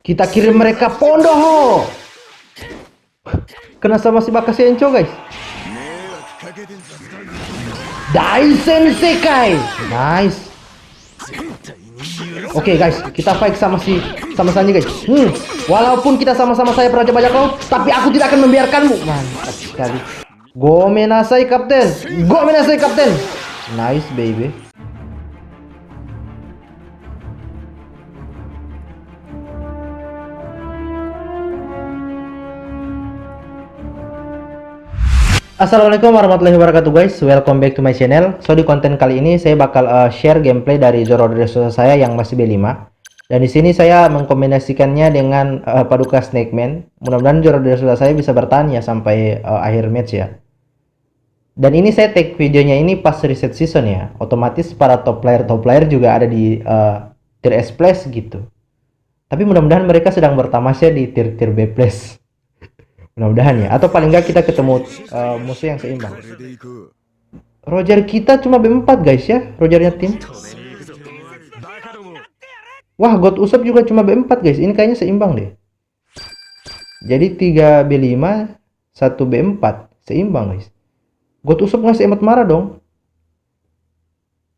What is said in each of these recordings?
Kita kirim mereka Pondoho. Kena sama si Bakasencho guys. Daisen Sekai. Nice. Oke guys, kita fight sama Sanji guys. Walaupun kita sama-sama saya Praja Bajak Laut, tapi aku tidak akan membiarkanmu. Mantap sekali. Gomenasai kapten. Gomenasai kapten. Nice baby. Assalamualaikum warahmatullahi wabarakatuh guys, welcome back to my channel. So di konten kali ini saya bakal share gameplay dari Zoro Dressrosa saya yang masih B5. Dan di sini saya mengkombinasikannya dengan Paduka Snake Man. Mudah-mudahan Zoro Dressrosa saya bisa bertahan ya sampai akhir match ya. Dan ini saya take videonya ini pas reset season ya. Otomatis para top player juga ada di tier S plus gitu. Tapi mudah-mudahan mereka sedang bertamasya di tier B plus. Mudah-mudahan ya, atau paling nggak kita ketemu musuh yang seimbang. Roger kita cuma B4 guys ya, Rogernya tim. Wah, God Usopp juga cuma B4 guys, ini kayaknya seimbang deh. Jadi 3 B5, 1 B4, seimbang guys. God Usopp ngasih emot marah dong.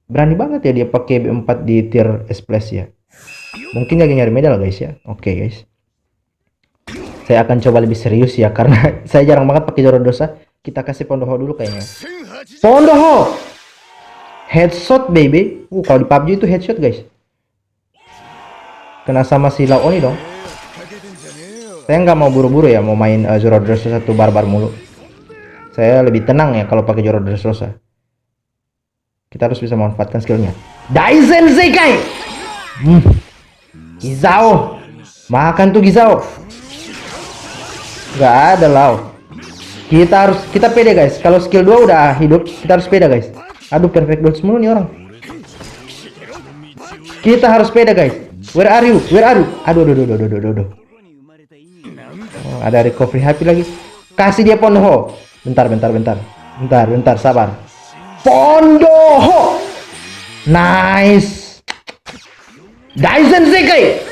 Berani banget ya dia pakai B4 di tier S plus ya. Mungkin lagi nyari medal guys ya. Oke guys. Saya akan coba lebih serius ya, karena saya jarang banget pakai Zoro Dressrosa. Kita kasih Pondoho dulu kayaknya. Pondoho! Headshot baby. Kalau di PUBG itu headshot guys. Kena sama si Lao Oni dong. Saya nggak mau buru-buru ya, mau main Zoro Dressrosa satu barbar mulu. Saya lebih tenang ya kalau pakai Zoro Dressrosa. Kita harus bisa memanfaatkan skillnya. Daisen Sekai! Gizao! Makan tuh Gizao! Gak ada lau. Kita pede guys. Kalau skill 2 udah hidup, kita harus pede guys. Aduh, perfect dodge mulu nih orang. Kita harus pede guys. Where are you? Where are you? Aduh. Oh, ada recovery happy lagi. Kasih dia Pondoho. Bentar, sabar. Pondoho. Nice. Daisen Sekai.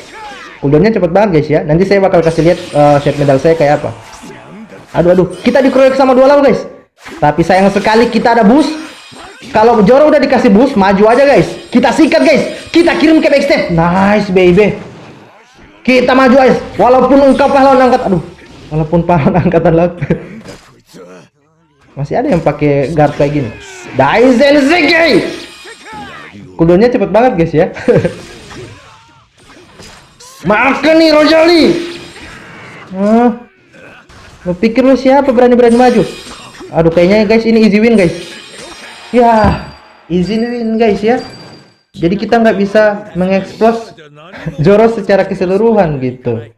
Cooldownnya cepet banget guys ya. Nanti saya bakal kasih lihat set medal saya kayak apa. Aduh, kita dikeroyok sama dua lawan guys. Tapi sayang sekali kita ada boost. Kalau Zoro udah dikasih boost, maju aja guys. Kita sikat guys. Kita kirim ke backstep. Nice baby. Kita maju guys. Walaupun engkau pahlawan angkat, walaupun pahlawan angkatan laut. Masih ada yang pakai guard kayak gini. Daisen Sekai. Cooldownnya cepet banget guys ya. Makan nih Rojali. Lo pikir lo siapa berani-berani maju? Aduh, kayaknya guys ini easy win guys. Ya, easy win guys ya. Jadi kita nggak bisa mengeksplos Zoro secara keseluruhan gitu.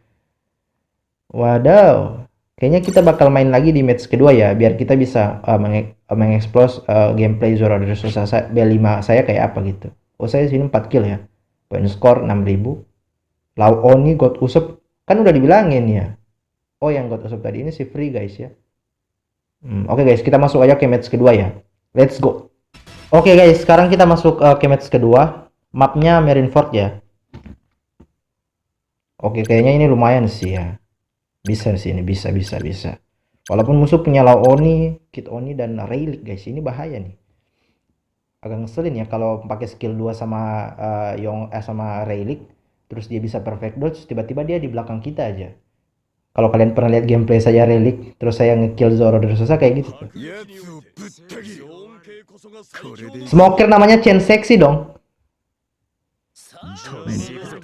Wadaw. Kayaknya kita bakal main lagi di match kedua ya, biar kita bisa mengeksplos gameplay Zoro Dressrosa B5 saya kayak apa gitu. Oh, saya sini 4 kill ya. Point score 6000. Lao Oni, God Usopp kan udah dibilangin ya. Oh, yang God Usopp tadi ini si free guys ya. Oke guys, kita masuk aja ke match kedua ya. Let's go. Oke guys, sekarang kita masuk ke match kedua. Mapnya Marineford ya. Oke, kayaknya ini lumayan sih ya. Bisa sih ini, bisa. Walaupun musuh punya Lao Oni, Kid Oni dan Rayleigh guys, ini bahaya nih. Agak ngeselin ya kalau pakai skill 2 sama sama Rayleigh. Terus dia bisa perfect dodge, tiba-tiba dia di belakang kita aja. Kalau kalian pernah lihat gameplay saya Rayleigh, terus saya ngekill Zoro Dressrosa kayak gitu tuh. Smoker namanya Chen Sexy dong.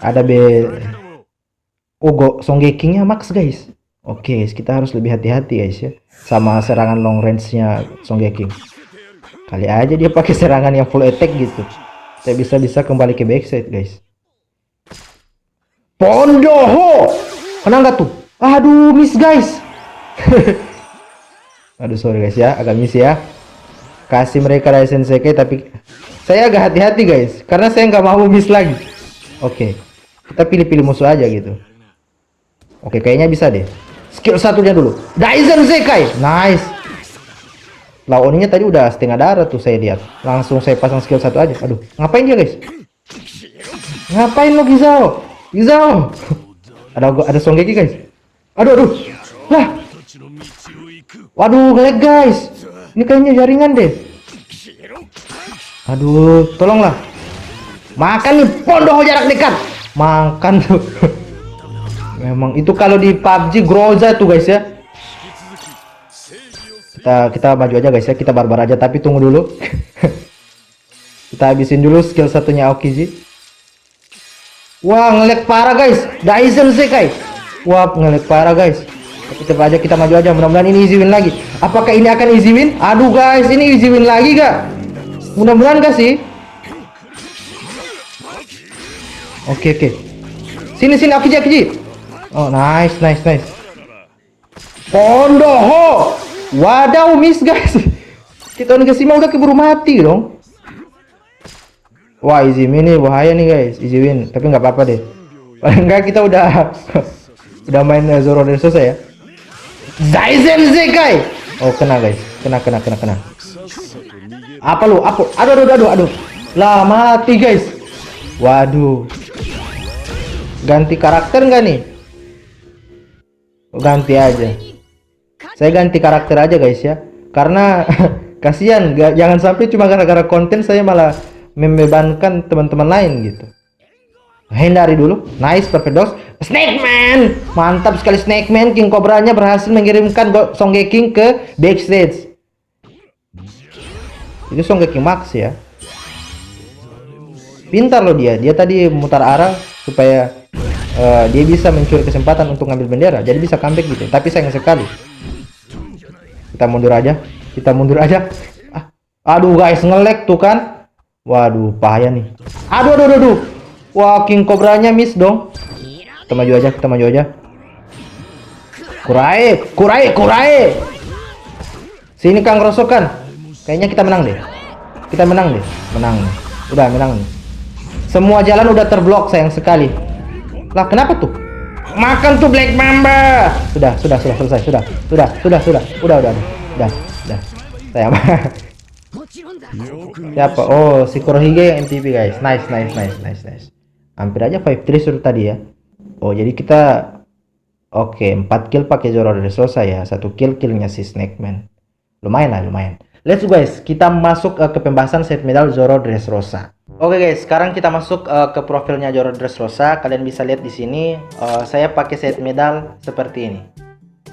Ada Songekingnya max guys. Oke, kita harus lebih hati-hati guys ya, sama serangan long range-nya Songeking. Kali aja dia pakai serangan yang full attack gitu. Saya bisa kembali ke backside guys. Pondoho, kena nggak tuh? Aduh, miss guys. Aduh, sorry guys ya, agak miss ya. Kasih mereka Daisen Sekai, tapi saya agak hati-hati guys, karena saya nggak mau miss lagi. Oke, kita pilih-pilih musuh aja gitu. Oke, kayaknya bisa deh. Skill satunya dulu, Daisen Sekai, nice. Lao Oninya tadi udah setengah darah tuh saya lihat. Langsung saya pasang skill 1 aja. Aduh, ngapain dia guys? Ngapain lo Gizao? Ada Songgeki guys. Aduh. Lah. Waduh, ngelag guys. Ini kayaknya jaringan deh. Aduh, tolonglah. Makan nih, pondoh jarak dekat. Makan tuh. Memang itu kalau di PUBG Groza tuh guys ya. Kita maju aja guys ya, kita barbar aja, tapi tunggu dulu. Kita habisin dulu skill satunya Aokiji. Wah, ngelag parah guys. Daisen Sekai. Wah, ngelag parah guys. Kita coba aja, kita maju aja, mudah-mudahan ini easy win lagi. Apakah ini akan easy win? Aduh guys, ini easy win lagi gak? Mudah-mudahan gak sih? Oke. Sini Aokiji. Oh, nice. Pondoho. Wadaw, miss guys. Kita Onigashima udah keburu mati dong. Wah, easy win nih, bahaya nih guys. Easy win, tapi nggak apa-apa deh. Paling enggak kita udah main Zoro Dressrosa ya. Daisen Sekai. Oh, kena guys. Kena. Apa lu? Apa? Aduh. Lah, mati guys. Waduh. Ganti karakter nggak nih? Ganti aja. Saya ganti karakter aja guys ya. Karena kasihan, jangan sampai cuma gara-gara konten saya malah membebankan teman-teman lain gitu. Hindari dulu. Nice, perfect dodge. Snake Man. Mantap sekali Snake Man. King Cobra-nya berhasil mengirimkan Songgeki ke backstage. Itu Songgeki Max ya. Pintar loh dia. Dia tadi mutar arah supaya dia bisa mencuri kesempatan untuk ngambil bendera. Jadi bisa comeback gitu. Tapi sayang sekali. Kita mundur aja. Aduh guys, nge-lag tuh kan. Waduh, bahaya nih. Aduh. Wah, King Cobra-nya miss dong. Kita maju aja. Kurai. Sini Kang Rosokan. Kayaknya kita menang deh. Menang nih. Udah menang nih. Semua jalan udah terblok, sayang sekali. Lah, kenapa tuh? Makan tuh Black Mamba. Sudah selesai. Udah. Saya siapa? Oh, si Kurohige yang MVP guys. Nice. Hampir aja 5-3 sudah tadi ya. Oh, jadi kita 4 kill pakai Zoro Dressrosa ya. 1 killnya si Snake Man. Lumayan. Let's go guys, kita masuk ke pembahasan set medal Zoro Dressrosa. Oke guys, sekarang kita masuk ke profilnya Zoro Dressrosa. Kalian bisa lihat di sini, saya pakai set medal seperti ini.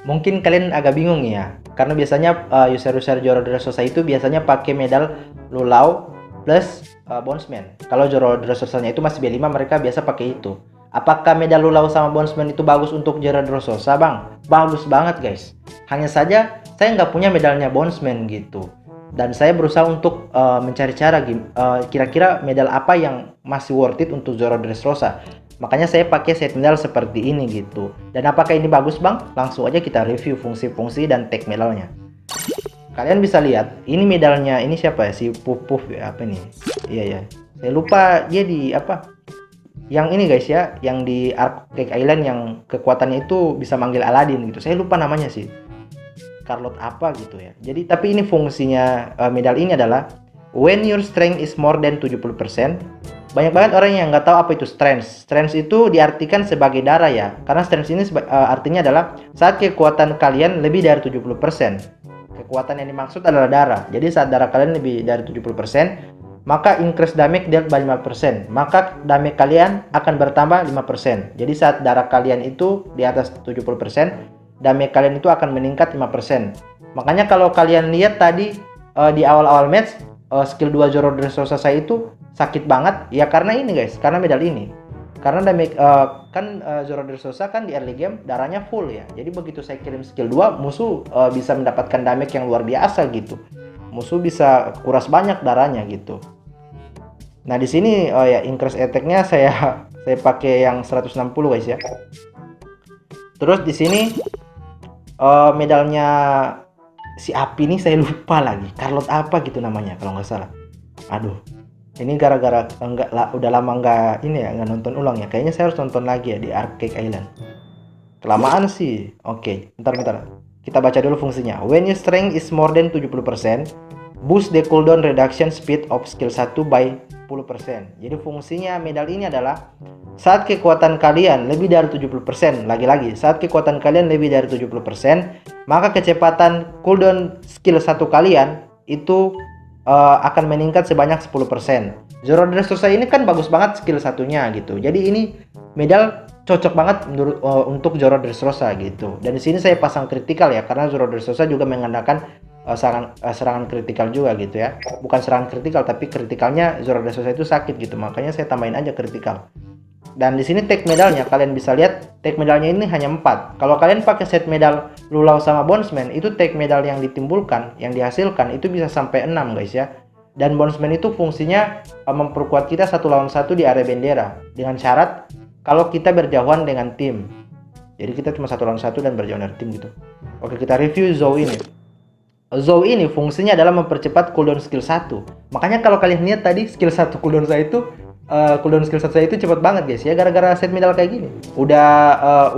Mungkin kalian agak bingung ya, karena biasanya user-user Zoro Dressrosa itu biasanya pakai medal Lulau plus Bondsman. Kalau Zoro Dressrosa-nya itu masih B5, mereka biasa pakai itu. Apakah medal Lulau sama Bondsman itu bagus untuk Zoro Dressrosa, Bang? Bagus banget guys. Hanya saja saya nggak punya medalnya Bondsman gitu. Dan saya berusaha untuk mencari cara kira-kira medal apa yang masih worth it untuk Zoro Dressrosa. Makanya saya pakai set medal seperti ini gitu. Dan apakah ini bagus bang? Langsung aja kita review fungsi-fungsi dan tag medalnya. Kalian bisa lihat, ini medalnya, ini siapa ya? Si Puff ya, apa nih? Iya ya, saya lupa dia di apa? Yang ini guys ya, yang di Arcade Island yang kekuatannya itu bisa manggil Aladdin gitu. Saya lupa namanya sih. Carlot apa gitu ya. Jadi tapi ini fungsinya medal ini adalah when your strength is more than 70%. Banyak banget orang yang nggak tahu apa itu strength. Strength itu diartikan sebagai darah ya. Karena strength ini artinya adalah saat kekuatan kalian lebih dari 70%. Kekuatan yang dimaksud adalah darah. Jadi saat darah kalian lebih dari 70%, maka increase damage dealt by 5%. Maka damage kalian akan bertambah 5%. Jadi saat darah kalian itu di atas 70%, damage kalian itu akan meningkat 5%. Makanya kalau kalian lihat tadi di awal-awal match skill 2 Zoro Dressrosa saya itu sakit banget ya, karena ini guys, karena medal ini. Karena damage Zoro Dressrosa kan di early game darahnya full ya. Jadi begitu saya kirim skill 2, musuh bisa mendapatkan damage yang luar biasa gitu. Musuh bisa kuras banyak darahnya gitu. Nah, di sini ya increase attack-nya saya pakai yang 160 guys ya. Terus di sini medalnya si Api ini saya lupa lagi, Carlot apa gitu namanya kalau nggak salah. Aduh, ini gara-gara udah lama nggak nonton ulang ya. Kayaknya saya harus nonton lagi ya di Arcade Island. Kelamaan sih. Oke, bentar. Kita baca dulu fungsinya. When your strength is more than 70%, boost the cooldown reduction speed of skill 1 by 70%. Jadi fungsinya medal ini adalah saat kekuatan kalian lebih dari 70%, lagi-lagi saat kekuatan kalian lebih dari 70%, maka kecepatan cooldown skill 1 kalian itu akan meningkat sebanyak 10%. Zoro Dressrosa ini kan bagus banget skill satunya gitu. Jadi ini medal cocok banget menurut untuk Zoro Dressrosa gitu. Dan di sini saya pasang kritikal ya, karena Zoro Dressrosa juga mengandalkan serangan kritikal juga gitu ya. Bukan serangan kritikal, tapi kritikalnya Zoro Dressrosa itu sakit gitu. Makanya saya tambahin aja kritikal. Dan di sini tag medalnya kalian bisa lihat, tag medalnya ini hanya 4. Kalau kalian pakai set medal Lulau sama Bondsman, itu tag medal yang ditimbulkan, yang dihasilkan itu bisa sampai 6 guys ya. Dan Bondsman itu fungsinya memperkuat kita 1 lawan 1 di area bendera dengan syarat kalau kita berjauhan dengan tim. Jadi kita cuma 1 lawan 1 dan berjauhan dari tim gitu. Oke, kita review Zou ini. Zou ini fungsinya adalah mempercepat cooldown skill 1. Makanya kalau kalian lihat tadi skill 1 cooldown saya itu cooldown skill 1 saya itu cepat banget guys ya, gara-gara set medal kayak gini. Udah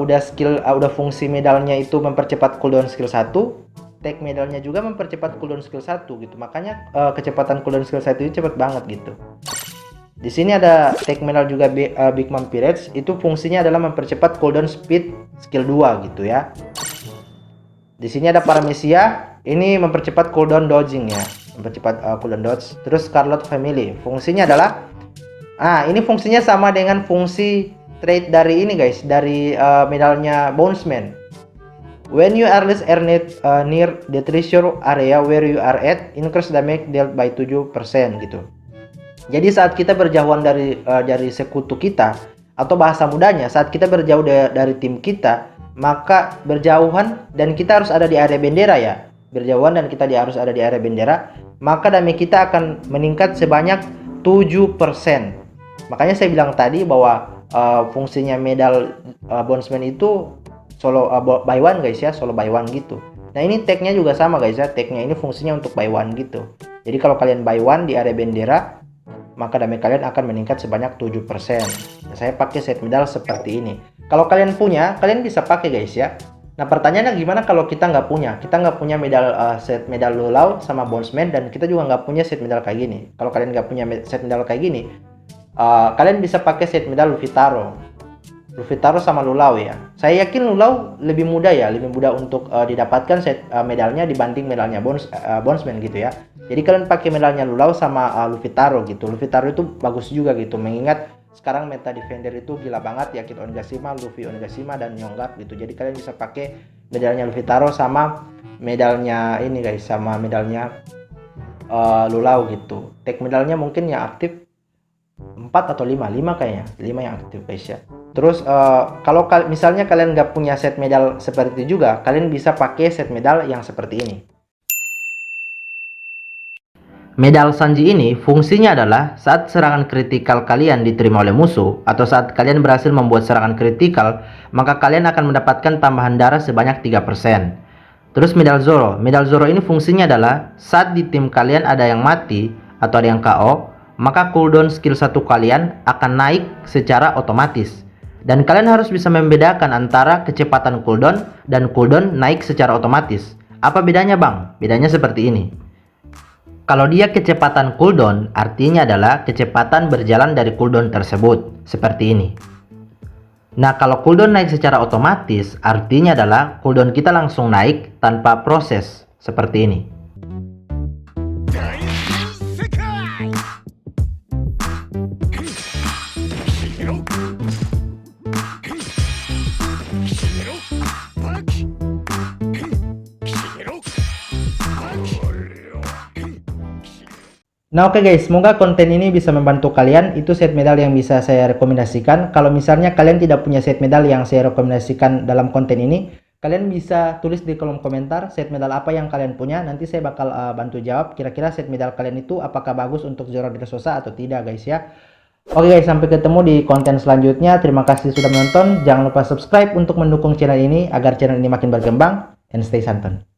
fungsi medalnya itu mempercepat cooldown skill 1, tag medalnya juga mempercepat cooldown skill 1 gitu. Makanya kecepatan cooldown skill 1 itu cepat banget gitu. Di sini ada tag medal juga Big Mom Pirates, itu fungsinya adalah mempercepat cooldown speed skill 2 gitu ya. Di sini ada Paramecia, ini mempercepat cooldown dodging ya, mempercepat cooldown dodge. Terus Scarlet Family, fungsinya adalah ini fungsinya sama dengan fungsi trait dari ini guys, dari medalnya Bondsman. When you are less near the treasure area where you are at, increase damage dealt by 7% gitu. Jadi saat kita berjauhan dari sekutu kita, atau bahasa mudanya saat kita berjauh dari tim kita, maka berjauhan dan kita harus ada di area bendera ya. Berjauhan dan kita harus ada di area bendera, maka damage kita akan meningkat sebanyak 7%. Makanya saya bilang tadi bahwa fungsinya medal Bondsman itu solo by one guys ya, solo by one gitu. Nah ini tagnya juga sama guys ya, tagnya ini fungsinya untuk by one gitu. Jadi kalau kalian by one di area bendera, maka damage kalian akan meningkat sebanyak 7%. Nah, saya pakai set medal seperti ini. Kalau kalian punya, kalian bisa pakai guys ya. Nah pertanyaannya gimana kalau kita nggak punya? Kita nggak punya medal set medal Lulau sama Bondsman, dan kita juga nggak punya set medal kayak gini. Kalau kalian nggak punya set medal kayak gini, kalian bisa pakai set medal Luffy Taro sama Lulau ya. Saya yakin Lulau lebih mudah ya, lebih mudah untuk didapatkan set medalnya dibanding medalnya Bondsman gitu ya. Jadi kalian pakai medalnya Lulau sama Luffy Taro gitu. Luffy Taro itu bagus juga gitu, mengingat sekarang meta defender itu gila banget ya, Kid Onigashima, Luffy Onigashima dan Yonggap gitu. Jadi kalian bisa pakai medalnya Luffy Taro sama medalnya ini guys, sama medalnya Lulau gitu. Tag medalnya mungkin yang aktif 4 atau 5 kayaknya, 5 yang aktif guys ya. Terus kalau misalnya kalian nggak punya set medal seperti itu juga, kalian bisa pakai set medal yang seperti ini. Medal Sanji ini fungsinya adalah saat serangan kritikal kalian diterima oleh musuh, atau saat kalian berhasil membuat serangan kritikal, maka kalian akan mendapatkan tambahan darah sebanyak 3%. Terus medal Zoro ini fungsinya adalah saat di tim kalian ada yang mati atau ada yang KO, maka cooldown skill 1 kalian akan naik secara otomatis. Dan kalian harus bisa membedakan antara kecepatan cooldown dan cooldown naik secara otomatis. Apa bedanya bang? Bedanya seperti ini. Kalau dia kecepatan cooldown, artinya adalah kecepatan berjalan dari cooldown tersebut, seperti ini. Nah, kalau cooldown naik secara otomatis, artinya adalah cooldown kita langsung naik tanpa proses, seperti ini. Nah oke guys, semoga konten ini bisa membantu kalian. Itu set medal yang bisa saya rekomendasikan. Kalau misalnya kalian tidak punya set medal yang saya rekomendasikan dalam konten ini, kalian bisa tulis di kolom komentar set medal apa yang kalian punya. Nanti saya bakal bantu jawab kira-kira set medal kalian itu apakah bagus untuk Zoro Dressrosa atau tidak guys ya. Oke guys, sampai ketemu di konten selanjutnya. Terima kasih sudah menonton. Jangan lupa subscribe untuk mendukung channel ini agar channel ini makin berkembang. And stay santuy.